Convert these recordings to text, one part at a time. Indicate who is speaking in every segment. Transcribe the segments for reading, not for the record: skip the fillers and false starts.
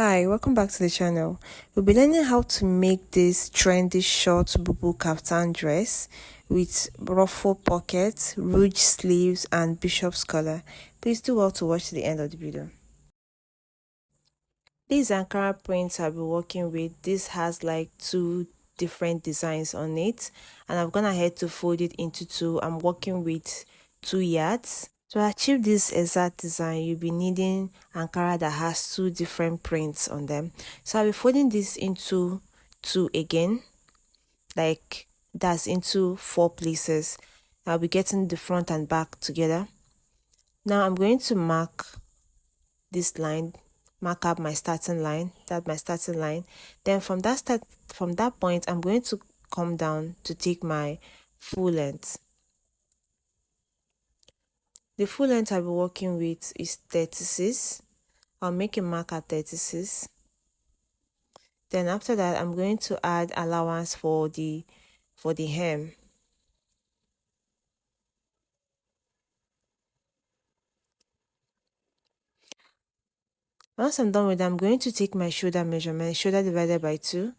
Speaker 1: Hi, welcome back to the channel. We'll be learning how to make this trendy short Bubu kaftan dress with ruffle pockets, ruched sleeves and bishop's collar. Please do well to watch to the end of the video. These Ankara prints I'll be working with, this has like two different designs on it, and I've gone ahead to fold it into two. I'm working with 2 yards. To achieve this exact design, you'll be needing Ankara that has two different prints on them. So I'll be folding this into two again, like that's into 4 places. I'll be getting the front and back together. Now I'm going to mark this line, mark up my starting line, that's my starting line. Then from that point, I'm going to come down to take my full length. The full length I'll be working with is 36. I'll make a mark at 36. Then after that, I'm going to add allowance for the hem. Once I'm done with that, I'm going to take my shoulder measurement, shoulder divided by 2.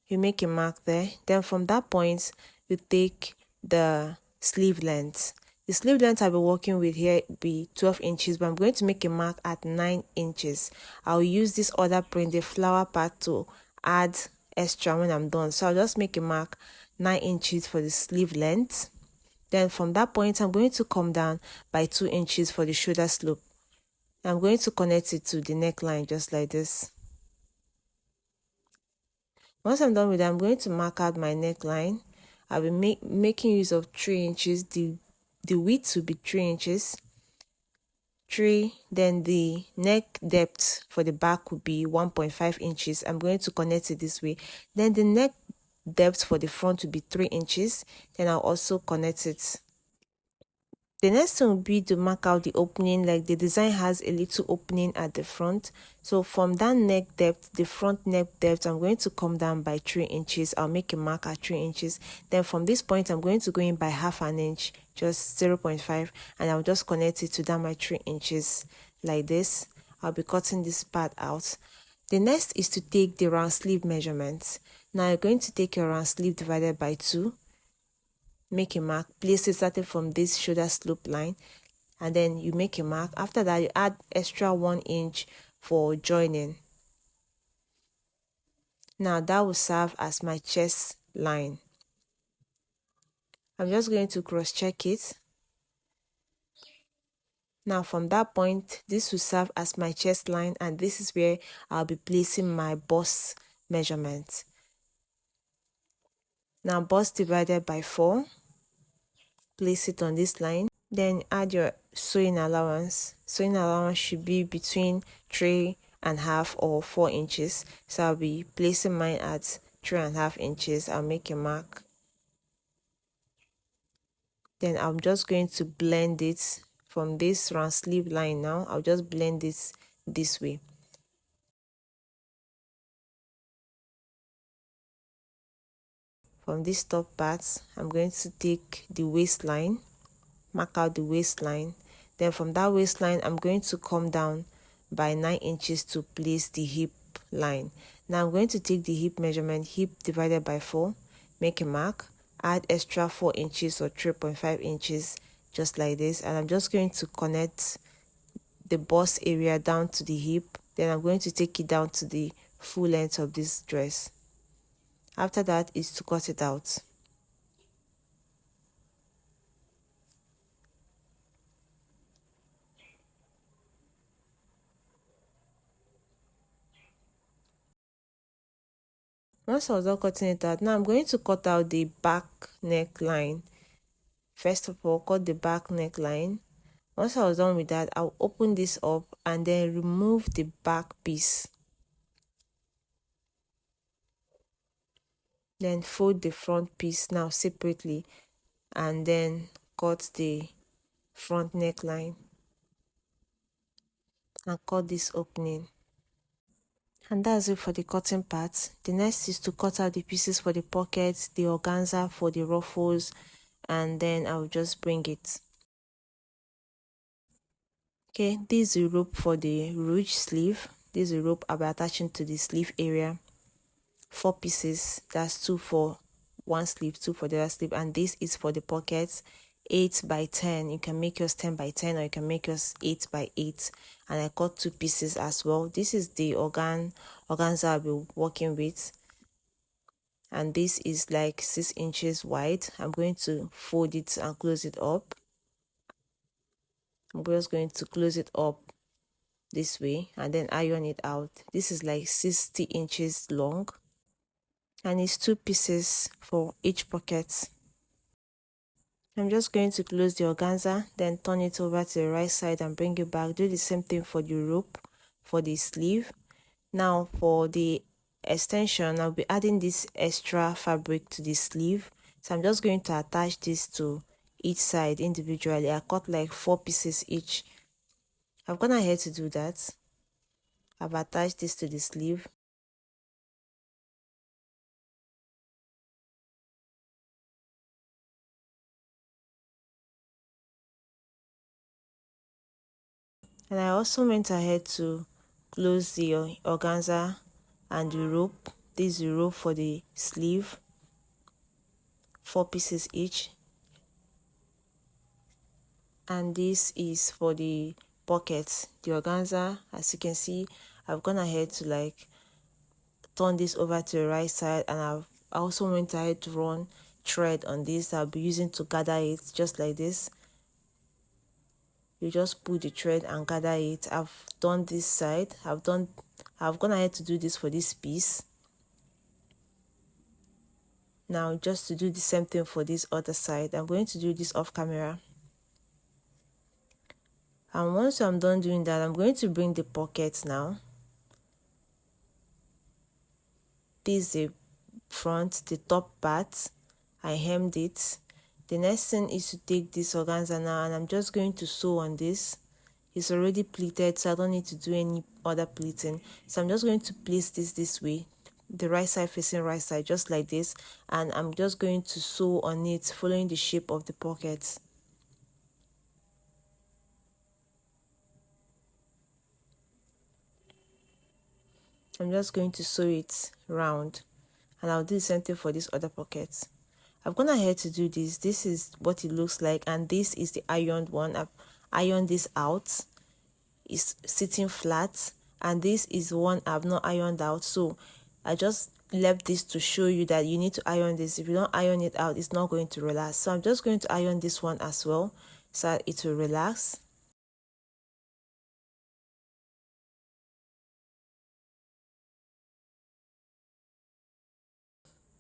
Speaker 1: You make a mark there. Then from that point, you take the sleeve length. The sleeve length I'll be working with here be 12 inches, but I'm going to make a mark at 9 inches. I'll use this other print, the flower part, to add extra when I'm done. So I'll just make a mark 9 inches for the sleeve length. Then from that point, I'm going to come down by 2 inches for the shoulder slope. I'm going to connect it to the neckline just like this. Once I'm done with that, I'm going to mark out my neckline. I'll be making use of 3 inches. The width will be 3 inches. 3, then the neck depth for the back will be 1.5 inches. I'm going to connect it this way. Then the neck depth for the front will be 3 inches. Then I'll also connect it. The next thing will be to mark out the opening, like the design has a little opening at the front. So from that neck depth, the front neck depth, I'm going to come down by 3 inches. I'll make a mark at 3 inches. Then from this point, I'm going to go in by half an inch, just 0.5, and I'll just connect it to that my 3 inches like this. I'll be cutting this part out. The next is to take the round sleeve measurements. Now you're going to take your round sleeve divided by 2. Make a mark, place it starting from this shoulder slope line, and then you make a mark. After that, you add extra 1 inch for joining. Now that will serve as my chest line. I'm just going to cross check it. Now from that point, this will serve as my chest line, and this is where I'll be placing my bust measurement. Now bust divided by 4, place it on this line. Then add your sewing allowance. Sewing allowance should be between 3.5 or 4 inches. So I'll be placing mine at 3.5 inches. I'll make a mark. Then I'm just going to blend it from this round sleeve line. Now I'll just blend this way. From this top part, I'm going to take the waistline, mark out the waistline. Then from that waistline, I'm going to come down by 9 inches to place the hip line. Now I'm going to take the hip measurement, hip divided by 4, make a mark, add extra 4 inches or 3.5 inches, just like this, and I'm just going to connect the bust area down to the hip. Then I'm going to take it down to the full length of this dress. After that is to cut it out. Once I was done cutting it out, now I'm going to cut out the back neckline. First of all, cut the back neckline. Once I was done with that, I'll open this up and then remove the back piece. Then fold the front piece now separately and then cut the front neckline and cut this opening. And that's it for the cutting part. The next is to cut out the pieces for the pockets, the organza for the ruffles, and then I'll just bring it. Okay, this is the rope for the ruched sleeve. This is a rope I'll be attaching to the sleeve area. 4 pieces, that's 2 for one sleeve, 2 for the other sleeve, and this is for the pockets. 8 by 10, you can make yours 10 by 10, or you can make yours 8 by 8. And I cut 2 pieces as well. This is the organza I'll be working with, and this is like 6 inches wide. I'm going to fold it and close it up. I'm just going to close it up this way and then iron it out. This is like 60 inches long, and it's 2 pieces for each pocket. I'm just going to close the organza, then turn it over to the right side and bring it back. Do the same thing for the rope for the sleeve. Now for the extension, I'll be adding this extra fabric to the sleeve, so I'm just going to attach this to each side individually. I cut like 4 pieces each. I've gone ahead to do that. I've attached this to the sleeve. And I also went ahead to close the organza and the rope. This is the rope for the sleeve, 4 pieces each, and this is for the pockets, the organza. As you can see, I've gone ahead to like turn this over to the right side, and I've also went ahead to run thread on this. I'll be using to gather it just like this. You just pull the thread and gather it. I've done this side. I've gone ahead to do this for this piece. Now just to do the same thing for this other side, I'm going to do this off camera. And once I'm done doing that, I'm going to bring the pocket now. This is the front, the top part. I hemmed it. The next thing is to take this organza now, and I'm just going to sew on this. It's already pleated, so I don't need to do any other pleating. So I'm just going to place this way, the right side facing right side, just like this, and I'm just going to sew on it following the shape of the pocket. I'm just going to sew it round, and I'll do the same thing for this other pocket. I've gone ahead to do this. This is what it looks like, and this is the ironed one. I've ironed this out. It's sitting flat, and this is one I've not ironed out, so I just left this to show you that you need to iron this. If you don't iron it out, it's not going to relax. So I'm just going to iron this one as well, so it will relax.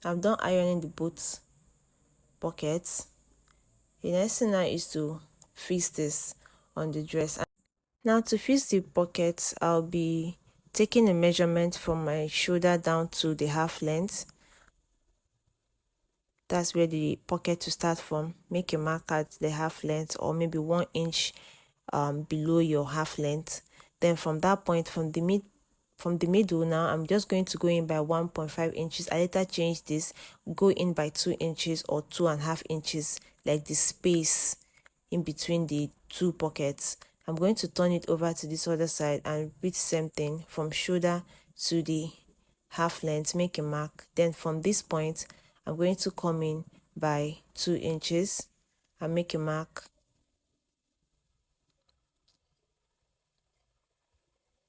Speaker 1: I'm done ironing the both pockets. The next thing now is to fix this on the dress. Now to fix the pockets, I'll be taking a measurement from my shoulder down to the half length. That's where the pocket to start from. Make a mark at the half length, or maybe 1 inch below your half length. Then from that point, from the middle, now I'm just going to go in by 1.5 inches. I later change this, go in by 2 inches or 2.5 inches, like the space in between the two pockets. I'm going to turn it over to this other side and repeat the same thing from shoulder to the half length, make a mark. Then from this point, I'm going to come in by 2 inches and make a mark.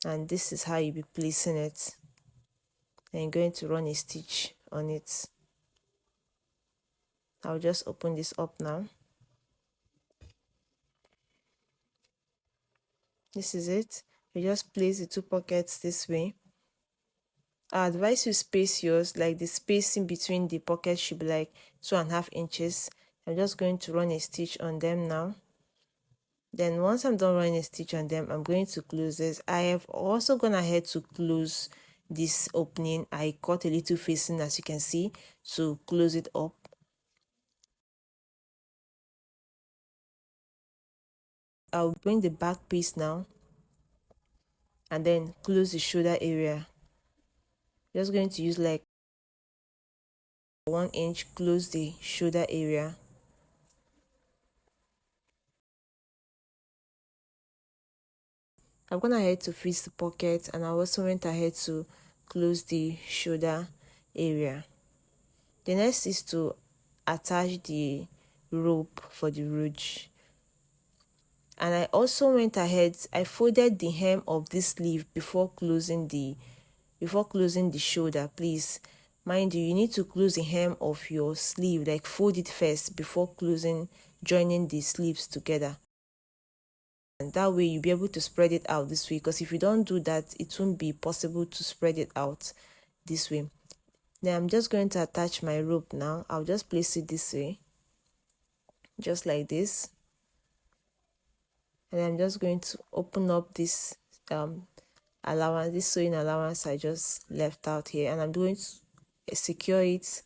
Speaker 1: And this is how you'll be placing it. Then you're going to run a stitch on it. I'll just open this up now. This is it. You just place the two pockets this way. I advise you space yours, like the spacing between the pockets should be like 2.5 inches. I'm just going to run a stitch on them now. Then once I'm done running a stitch on them, I'm going to close this. I have also gone ahead to close this opening. I cut a little facing, as you can see, to close it up. I'll bring the back piece now and then close the shoulder area. Just going to use like 1 inch, close the shoulder area. I've gone ahead to fix the pocket, and I also went ahead to close the shoulder area. The next is to attach the rope for the ruche. And I also went ahead, I folded the hem of this sleeve before closing the shoulder. Please mind you need to close the hem of your sleeve, like fold it first before joining the sleeves together. And that way you'll be able to spread it out this way, because if you don't do that, it won't be possible to spread it out this way. Then I'm just going to attach my rope now. I'll just place it this way, just like this. And I'm just going to open up this allowance, this sewing allowance I just left out here, and I'm going to secure it.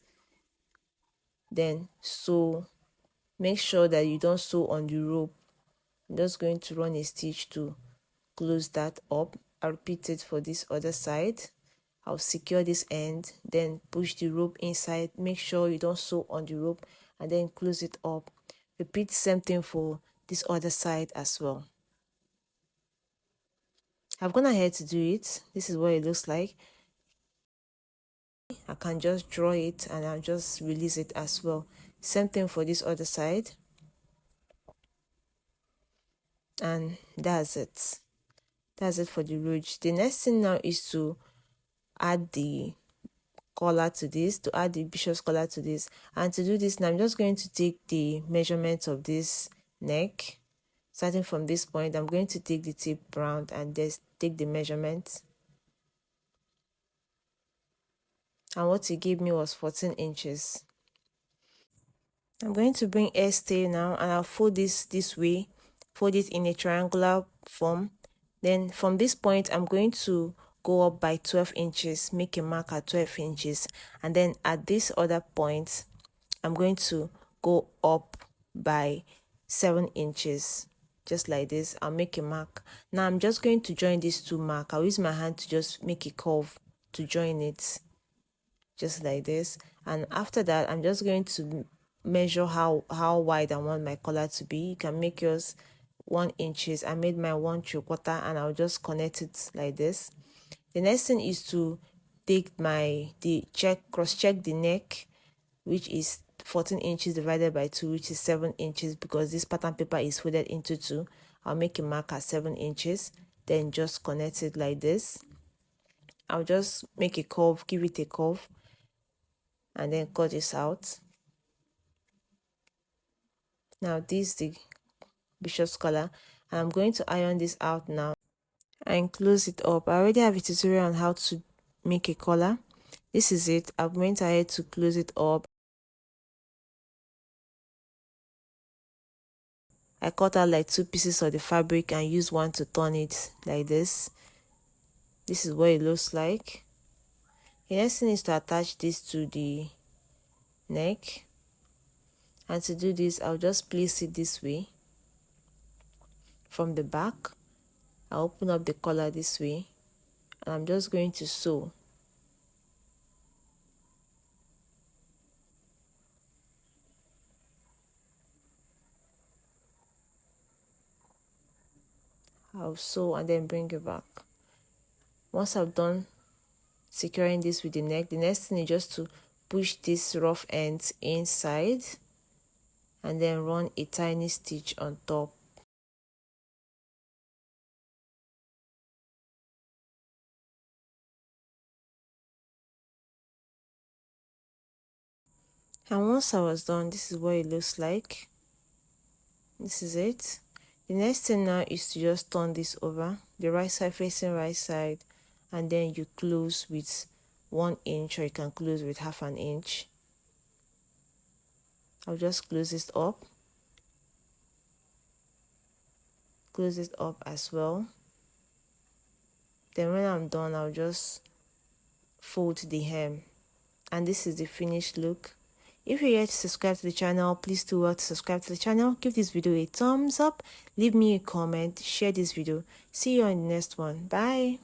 Speaker 1: Then sew. Make sure that you don't sew on the rope. I'm just going to run a stitch to close that up. I'll repeat it for this other side. I'll secure this end, then push the rope inside. Make sure you don't sew on the rope, and then close it up. Repeat the same thing for this other side as well. I've gone ahead to do it. This is what it looks like. I can just draw it and I'll just release it as well. Same thing for this other side. And that's it. That's it for the ruche. The next thing now is to add the collar to this, to add the bishop's collar to this. And to do this now, I'm just going to take the measurement of this neck. Starting from this point, I'm going to take the tape round and just take the measurement. And what it gave me was 14 inches. I'm going to bring S tail now, and I'll fold this way, fold it in a triangular form. Then from this point, I'm going to go up by 12 inches, make a mark at 12 inches. And then at this other point, I'm going to go up by 7 inches. Just like this, I'll make a mark. Now I'm just going to join these two marks. I'll use my hand to just make a curve to join it, just like this. And after that, I'm just going to measure how wide I want my collar to be. You can make yours 1 inches. I made my 1 3/4, and I'll just connect it like this. The next thing is to take cross check the neck, which is 14 inches divided by 2, which is 7 inches, because this pattern paper is folded into 2. I'll make a mark at 7 inches, then just connect it like this. I'll just make a curve, give it a curve, and then cut this out. Now this is the bishop's collar, and I'm going to iron this out now and close it up. I already have a tutorial on how to make a collar. This is it. I'm going ahead to close it up. I cut out like 2 pieces of the fabric and use one to turn it like this. This is what it looks like. The next thing is to attach this to the neck. And to do this, I'll just place it this way. From the back, I'll open up the collar this way, and I'm just going to sew. I'll sew and then bring it back. Once I've done securing this with the neck, the next thing is just to push this rough ends inside and then run a tiny stitch on top. And once I was done, this is what it looks like. This is it. The next thing now is to just turn this over, the right side facing right side, and then you close with 1 inch, or you can close with 1/2 inch. I'll just close this up. Close it up as well. Then when I'm done, I'll just fold the hem. And this is the finished look. If you're yet to subscribe to the channel, please do well to subscribe to the channel. Give this video a thumbs up, leave me a comment, share this video. See you on the next one. Bye.